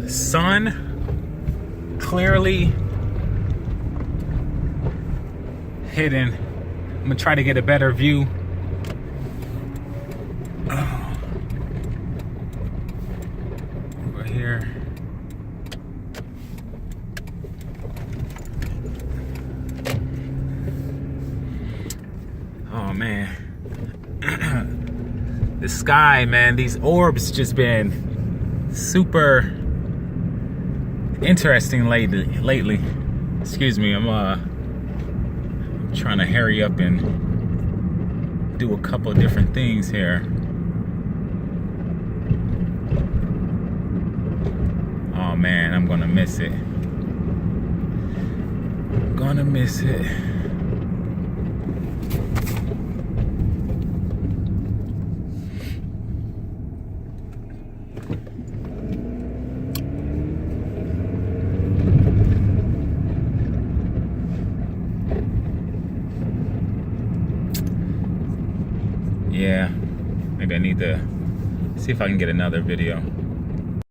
sun clearly hidden. I'm gonna try to get a better view. Oh. Over here. Oh man. The sky, man, these orbs just been super interesting lately. Excuse me, I'm trying to hurry up and do a couple of different things here. Oh man, I'm gonna miss it. Gonna miss it. Yeah, maybe I need to see if I can get another video.